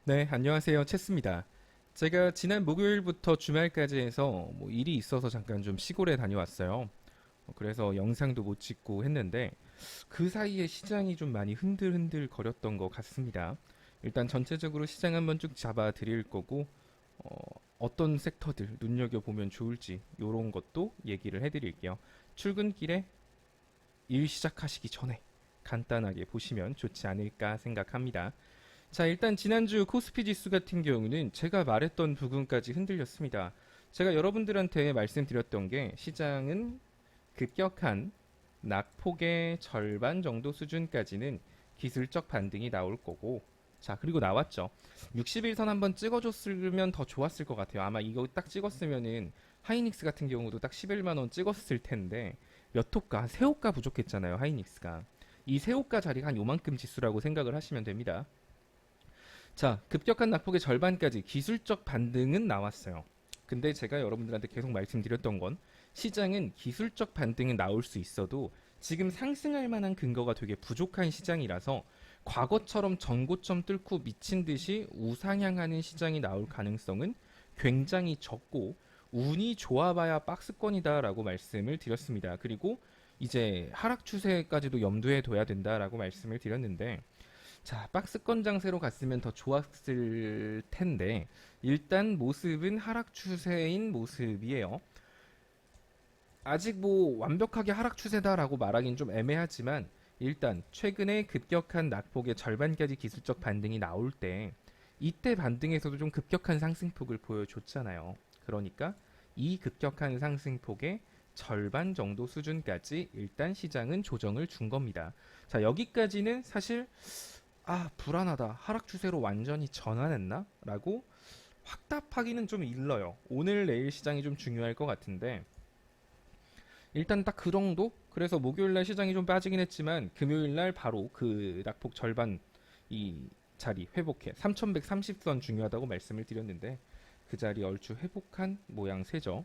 네, 안녕하세요. 체스입니다. 제가 지난 목요일부터 주말까지 해서 일이 있어서 잠깐 좀 시골에 다녀왔어요. 그래서 영상도 못 찍고 했는데 그 사이에 시장이 좀 많이 흔들흔들 거렸던 것 같습니다. 일단 전체적으로 시장 한번 쭉 잡아 드릴 거고 어떤 섹터들 눈여겨보면 좋을지 이런 것도 얘기를 해드릴게요. 출근길에 일 시작하시기 전에 간단하게 보시면 좋지 않을까 생각합니다. 자, 일단 지난주 코스피 지수 같은 경우는 제가 말했던 부분까지 흔들렸습니다. 제가 여러분들한테 말씀드렸던 게 시장은 급격한 낙폭의 절반 정도 수준까지는 기술적 반등이 나올 거고, 자, 그리고 나왔죠. 60일선 한번 찍어줬으면 더 좋았을 것 같아요. 아마 이거 딱 찍었으면은 하이닉스 같은 경우도 딱 11만 원 찍었을 텐데 몇 호가, 세 호가 부족했잖아요, 하이닉스가. 이 세 호가 자리가 한 요만큼 지수라고 생각을 하시면 됩니다. 자, 급격한 낙폭의 절반까지 기술적 반등은 나왔어요. 근데 제가 여러분들한테 계속 말씀드렸던 건 시장은 기술적 반등은 나올 수 있어도 지금 상승할 만한 근거가 되게 부족한 시장이라서 과거처럼 전고점 뚫고 미친 듯이 우상향하는 시장이 나올 가능성은 굉장히 적고 운이 좋아봐야 박스권이다라고 말씀을 드렸습니다. 그리고 이제 하락 추세까지도 염두에 둬야 된다라고 말씀을 드렸는데 자, 박스권 장세로 갔으면 더 좋았을 텐데 일단 모습은 하락 추세인 모습이에요. 아직 완벽하게 하락 추세다라고 말하기는 좀 애매하지만 일단 최근에 급격한 낙폭의 절반까지 기술적 반등이 나올 때 이때 반등에서도 좀 급격한 상승폭을 보여줬잖아요. 그러니까 이 급격한 상승폭의 절반 정도 수준까지 일단 시장은 조정을 준 겁니다. 자, 여기까지는 사실 불안하다. 하락 추세로 완전히 전환했나? 라고 확답하기는 좀 일러요. 오늘 내일 시장이 좀 중요할 것 같은데 일단 딱 그 정도? 그래서 목요일날 시장이 좀 빠지긴 했지만 금요일날 바로 그 낙폭 절반 이 자리 회복해 3130선 중요하다고 말씀을 드렸는데 그 자리 얼추 회복한 모양새죠.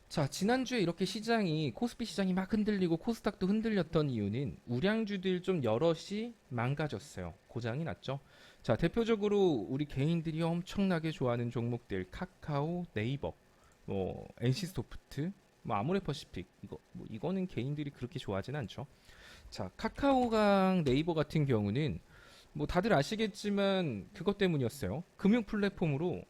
자, 지난주에 이렇게 시장이, 코스피 시장이 막 흔들리고 코스닥도 흔들렸던 이유는 우량주들 좀 여럿이 망가졌어요. 고장이 났죠. 자, 대표적으로 우리 개인들이 엄청나게 좋아하는 종목들, 카카오, 네이버, NC소프트, 아모레퍼시픽, 이거는 개인들이 그렇게 좋아하진 않죠. 자, 카카오랑 네이버 같은 경우는 다들 아시겠지만 그것 때문이었어요. 금융 플랫폼으로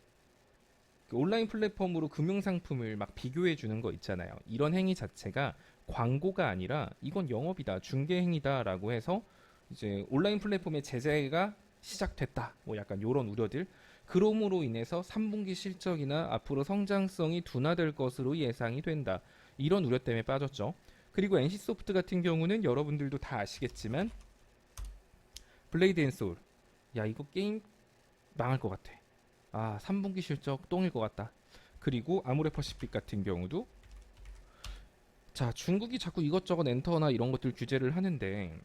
그 온라인 플랫폼으로 금융상품을 막 비교해 주는 거 있잖아요. 이런 행위 자체가 광고가 아니라 이건 영업이다, 중개행위다라고 해서 이제 온라인 플랫폼의 제재가 시작됐다. 약간 요런 우려들. 그럼으로 인해서 3분기 실적이나 앞으로 성장성이 둔화될 것으로 예상이 된다. 이런 우려 때문에 빠졌죠. 그리고 NC소프트 같은 경우는 여러분들도 다 아시겠지만 블레이드 앤 소울. 야, 이거 게임 망할 것 같아. 3분기 실적 똥일 것 같다. 그리고 아모레퍼시픽 같은 경우도 자, 중국이 자꾸 이것저것 엔터나 이런 것들 규제를 하는데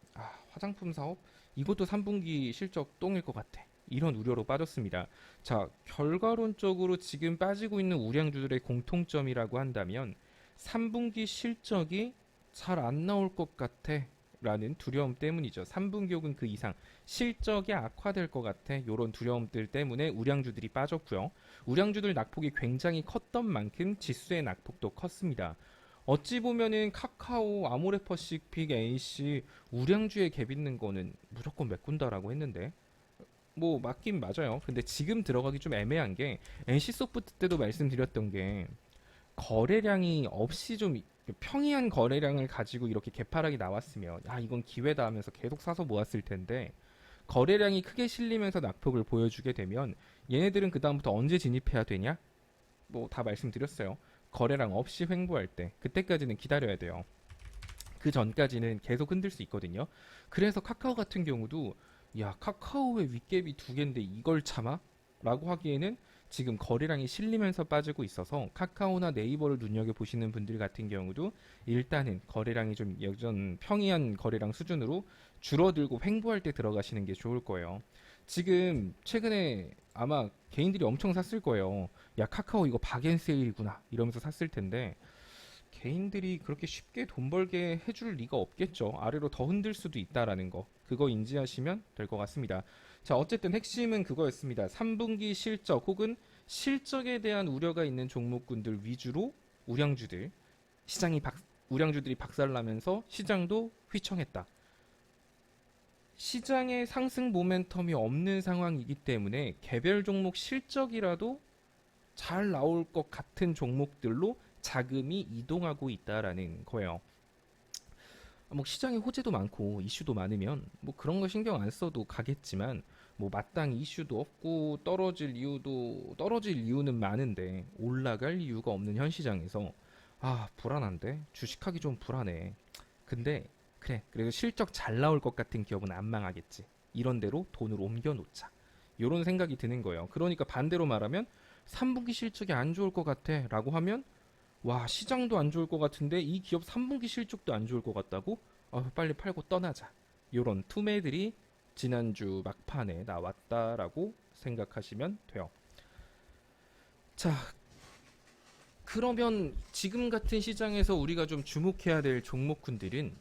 화장품 사업 이것도 3분기 실적 똥일 것 같아. 이런 우려로 빠졌습니다. 자, 결과론적으로 지금 빠지고 있는 우량주들의 공통점이라고 한다면 3분기 실적이 잘 안 나올 것 같아. 라는 두려움 때문이죠. 3분기 혹은 그 이상 실적이 악화될 것 같아. 요런 두려움들 때문에 우량주들이 빠졌고요. 우량주들 낙폭이 굉장히 컸던 만큼 지수의 낙폭도 컸습니다. 어찌 보면은 카카오, 아모레퍼시픽, NC 우량주에 갭 있는 거는 무조건 메꾼다라고 했는데 맞긴 맞아요. 근데 지금 들어가기 좀 애매한 게 NC소프트 때도 말씀드렸던 게 거래량이 없이 좀 평이한 거래량을 가지고 이렇게 개파락이 나왔으면 이건 기회다 하면서 계속 사서 모았을 텐데 거래량이 크게 실리면서 낙폭을 보여주게 되면 얘네들은 그다음부터 언제 진입해야 되냐? 다 말씀드렸어요. 거래량 없이 횡보할 때 그때까지는 기다려야 돼요. 그 전까지는 계속 흔들 수 있거든요. 그래서 카카오 같은 경우도 야, 카카오의 윗갭이 두 개인데 이걸 참아? 라고 하기에는 지금 거래량이 실리면서 빠지고 있어서 카카오나 네이버를 눈여겨보시는 분들 같은 경우도 일단은 거래량이 좀 여전 평이한 거래량 수준으로 줄어들고 횡보할 때 들어가시는 게 좋을 거예요. 지금 최근에 아마 개인들이 엄청 샀을 거예요. 야, 카카오 이거 박앤세일이구나 이러면서 샀을 텐데 개인들이 그렇게 쉽게 돈 벌게 해줄 리가 없겠죠. 아래로 더 흔들 수도 있다라는 거. 그거 인지하시면 될 것 같습니다. 자, 어쨌든 핵심은 그거였습니다. 3분기 실적 혹은 실적에 대한 우려가 있는 종목군들 위주로 우량주들, 시장이 우량주들이 박살나면서 시장도 휘청했다. 시장의 상승 모멘텀이 없는 상황이기 때문에 개별 종목 실적이라도 잘 나올 것 같은 종목들로 자금이 이동하고 있다라는 거예요. 뭐 시장에 호재도 많고 이슈도 많으면 뭐 그런 거 신경 안 써도 가겠지만 뭐 마땅히 이슈도 없고 떨어질 이유는 많은데 올라갈 이유가 없는 현 시장에서 아 불안한데 주식하기 좀 불안해. 근데 그래 그래도 실적 잘 나올 것 같은 기업은 안 망하겠지. 이런 데로 돈을 옮겨 놓자. 이런 생각이 드는 거예요. 그러니까 반대로 말하면 3분기 실적이 안 좋을 것 같아라고 하면 와 시장도 안 좋을 것 같은데 이 기업 3분기 실적도 안 좋을 것 같다고? 빨리 팔고 떠나자. 요런 투매들이 지난주 막판에 나왔다라고 생각하시면 돼요. 자, 그러면 지금 같은 시장에서 우리가 좀 주목해야 될 종목군들은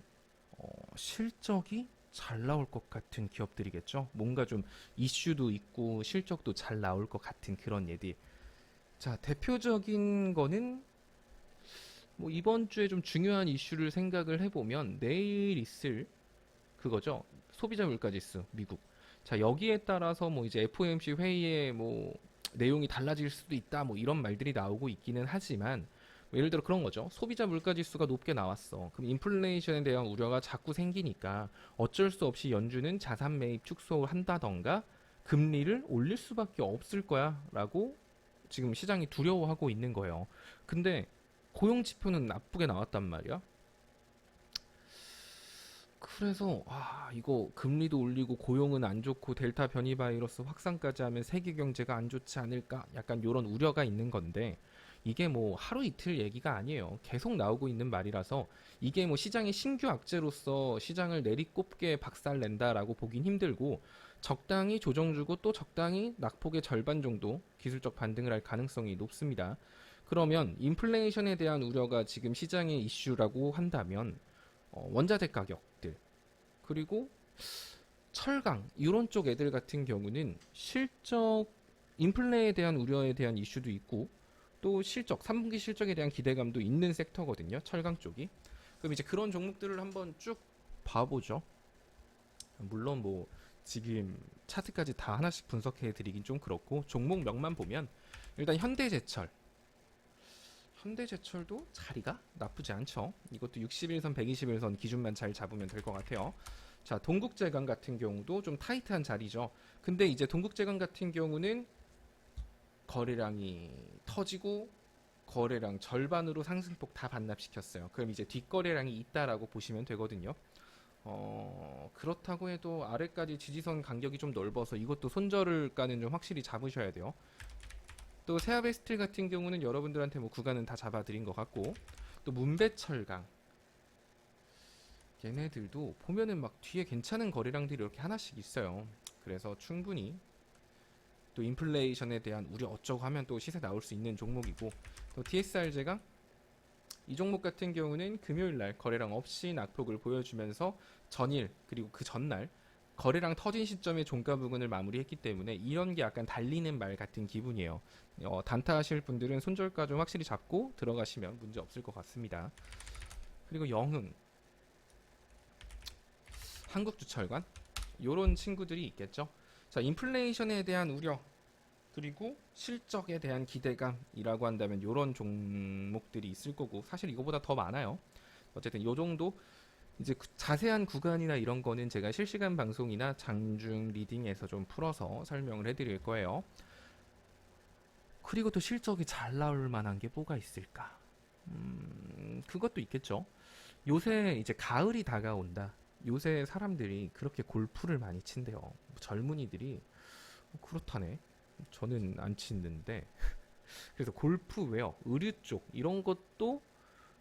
실적이 잘 나올 것 같은 기업들이겠죠. 뭔가 좀 이슈도 있고 실적도 잘 나올 것 같은 그런 예들. 자, 대표적인 거는 뭐 이번 주에 좀 중요한 이슈를 생각을 해보면 내일 있을 그거죠. 소비자 물가지수 미국. 자 여기에 따라서 뭐 이제 FOMC 회의에 뭐 내용이 달라질 수도 있다 뭐 이런 말들이 나오고 있기는 하지만 뭐 예를 들어 그런 거죠. 소비자 물가지수가 높게 나왔어. 그럼 인플레이션에 대한 우려가 자꾸 생기니까 어쩔 수 없이 연준은 자산 매입 축소한다던가 금리를 올릴 수밖에 없을 거야라고 지금 시장이 두려워하고 있는 거예요. 근데 고용 지표는 나쁘게 나왔단 말이야. 그래서 이거 금리도 올리고 고용은 안 좋고 델타 변이 바이러스 확산까지 하면 세계 경제가 안 좋지 않을까? 약간 이런 우려가 있는 건데 이게 뭐 하루 이틀 얘기가 아니에요. 계속 나오고 있는 말이라서 이게 뭐 시장의 신규 악재로서 시장을 내리꼽게 박살낸다라고 보긴 힘들고 적당히 조정 주고 또 적당히 낙폭의 절반 정도 기술적 반등을 할 가능성이 높습니다. 그러면 인플레이션에 대한 우려가 지금 시장의 이슈라고 한다면 원자재 가격들 그리고 철강 이런 쪽 애들 같은 경우는 실적 인플레에 대한 우려에 대한 이슈도 있고 또 실적 3분기 실적에 대한 기대감도 있는 섹터거든요. 철강 쪽이. 그럼 이제 그런 종목들을 한번 쭉 봐보죠. 물론 뭐 지금 차트까지 다 하나씩 분석해 드리긴 좀 그렇고 종목명만 보면 일단 현대제철도 자리가 나쁘지 않죠. 이것도 61선, 121선 기준만 잘 잡으면 될 것 같아요. 자, 동국제강 같은 경우도 좀 타이트한 자리죠. 근데 이제 동국제강 같은 경우는 거래량이 터지고 거래량 절반으로 상승폭 다 반납시켰어요. 그럼 이제 뒷거래량이 있다라고 보시면 되거든요. 그렇다고 해도 아래까지 지지선 간격이 좀 넓어서 이것도 손절을가는 좀 확실히 잡으셔야 돼요. 또 세아베스틸 같은 경우는 여러분들한테 뭐 구간은 다 잡아드린 것 같고 또 문배철강 얘네들도 보면은 막 뒤에 괜찮은 거래량들이 이렇게 하나씩 있어요. 그래서 충분히 또 인플레이션에 대한 우려 어쩌고 하면 또 시세 나올 수 있는 종목이고 또 TSR제강 이 종목 같은 경우는 금요일날 거래량 없이 낙폭을 보여주면서 전일 그리고 그 전날 거래량 터진 시점에 종가 부근을 마무리했기 때문에 이런 게 약간 달리는 말 같은 기분이에요. 단타 하실 분들은 손절가 좀 확실히 잡고 들어가시면 문제 없을 것 같습니다. 그리고 영흥, 한국주철관 요런 친구들이 있겠죠. 자, 인플레이션에 대한 우려 그리고 실적에 대한 기대감이라고 한다면 요런 종목들이 있을 거고 사실 이거보다 더 많아요. 어쨌든 요 정도 이제 자세한 구간이나 이런 거는 제가 실시간 방송이나 장중 리딩에서 좀 풀어서 설명을 해드릴 거예요. 그리고 또 실적이 잘 나올 만한 게 뭐가 있을까? 그것도 있겠죠. 요새 이제 가을이 다가온다. 요새 사람들이 그렇게 골프를 많이 친대요. 젊은이들이 그렇다네. 저는 안 치는데. 그래서 골프웨어, 의류 쪽 이런 것도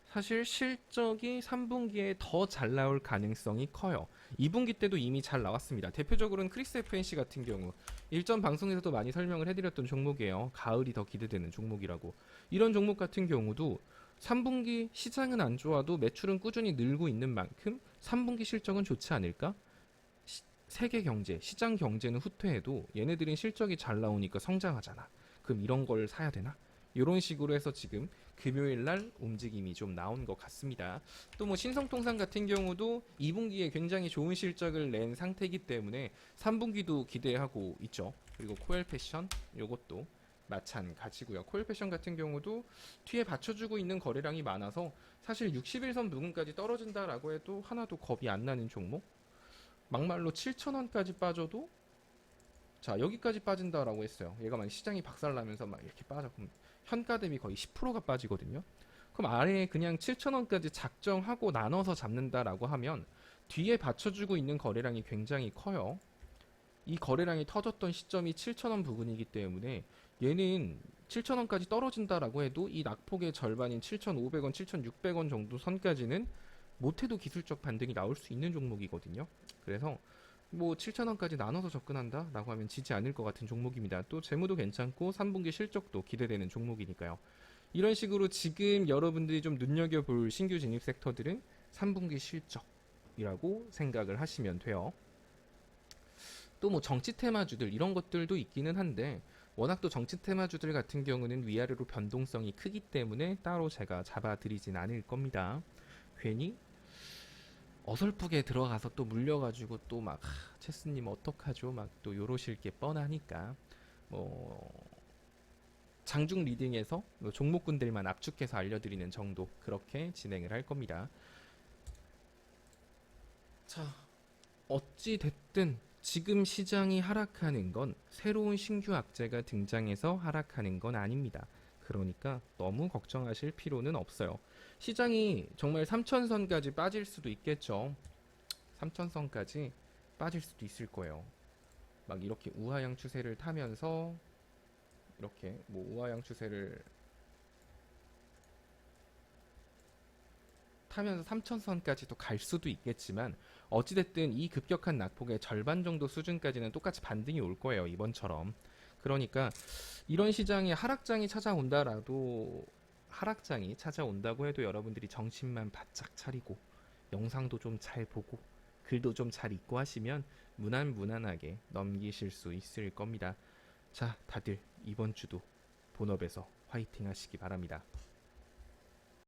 사실 실적이 3분기에 더 잘 나올 가능성이 커요. 2분기 때도 이미 잘 나왔습니다. 대표적으로는 크리스 FNC 같은 경우 일전 방송에서도 많이 설명을 해드렸던 종목이에요. 가을이 더 기대되는 종목이라고. 이런 종목 같은 경우도 3분기 시장은 안 좋아도 매출은 꾸준히 늘고 있는 만큼 3분기 실적은 좋지 않을까? 세계 경제, 시장 경제는 후퇴해도 얘네들은 실적이 잘 나오니까 성장하잖아. 그럼 이런 걸 사야 되나? 이런 식으로 해서 지금 금요일 날 움직임이 좀 나온 것 같습니다. 또 뭐 신성통상 같은 경우도 2분기에 굉장히 좋은 실적을 낸 상태이기 때문에 3분기도 기대하고 있죠. 그리고 코엘 패션 요것도 마찬가지고요. 코엘 패션 같은 경우도 뒤에 받쳐주고 있는 거래량이 많아서 사실 60일선 부근까지 떨어진다라고 해도 하나도 겁이 안 나는 종목. 막말로 7,000원까지 빠져도 자 여기까지 빠진다라고 했어요. 얘가 만약 시장이 박살나면서 막 이렇게 빠져 그럼 현가 대비 거의 10%가 빠지거든요. 그럼 아래에 그냥 7,000원까지 작정하고 나눠서 잡는다라고 하면 뒤에 받쳐주고 있는 거래량이 굉장히 커요. 이 거래량이 터졌던 시점이 7,000원 부근이기 때문에 얘는 7,000원까지 떨어진다라고 해도 이 낙폭의 절반인 7,500원, 7,600원 정도 선까지는 못해도 기술적 반등이 나올 수 있는 종목이거든요. 그래서 뭐 7,000원까지 나눠서 접근한다라고 하면 지지 않을 것 같은 종목입니다. 또 재무도 괜찮고 3분기 실적도 기대되는 종목이니까요. 이런 식으로 지금 여러분들이 좀 눈여겨볼 신규 진입 섹터들은 3분기 실적이라고 생각을 하시면 돼요. 또 뭐 정치 테마주들 이런 것들도 있기는 한데 워낙 또 정치 테마주들 같은 경우는 위아래로 변동성이 크기 때문에 따로 제가 잡아드리진 않을 겁니다. 괜히 어설프게 들어가서 또 물려가지고 또 막 체스님 어떡하죠? 막 또 요러실 게 뻔하니까 뭐 장중 리딩에서 뭐 종목군들만 압축해서 알려드리는 정도 그렇게 진행을 할 겁니다. 자, 어찌 됐든 지금 시장이 하락하는 건 새로운 신규 악재가 등장해서 하락하는 건 아닙니다. 그러니까 너무 걱정하실 필요는 없어요. 시장이 정말 3천선까지 빠질 수도 있겠죠. 3천선까지 빠질 수도 있을 거예요. 막 이렇게 우하향 추세를 타면서 이렇게 뭐 우하향 추세를 타면서 3천선까지도 갈 수도 있겠지만 어찌됐든 이 급격한 낙폭의 절반 정도 수준까지는 똑같이 반등이 올 거예요. 이번처럼. 그러니까 이런 시장에 하락장이 찾아온다고 해도 여러분들이 정신만 바짝 차리고 영상도 좀 잘 보고 글도 좀 잘 읽고 하시면 무난무난하게 넘기실 수 있을 겁니다. 자, 다들 이번 주도 본업에서 화이팅 하시기 바랍니다.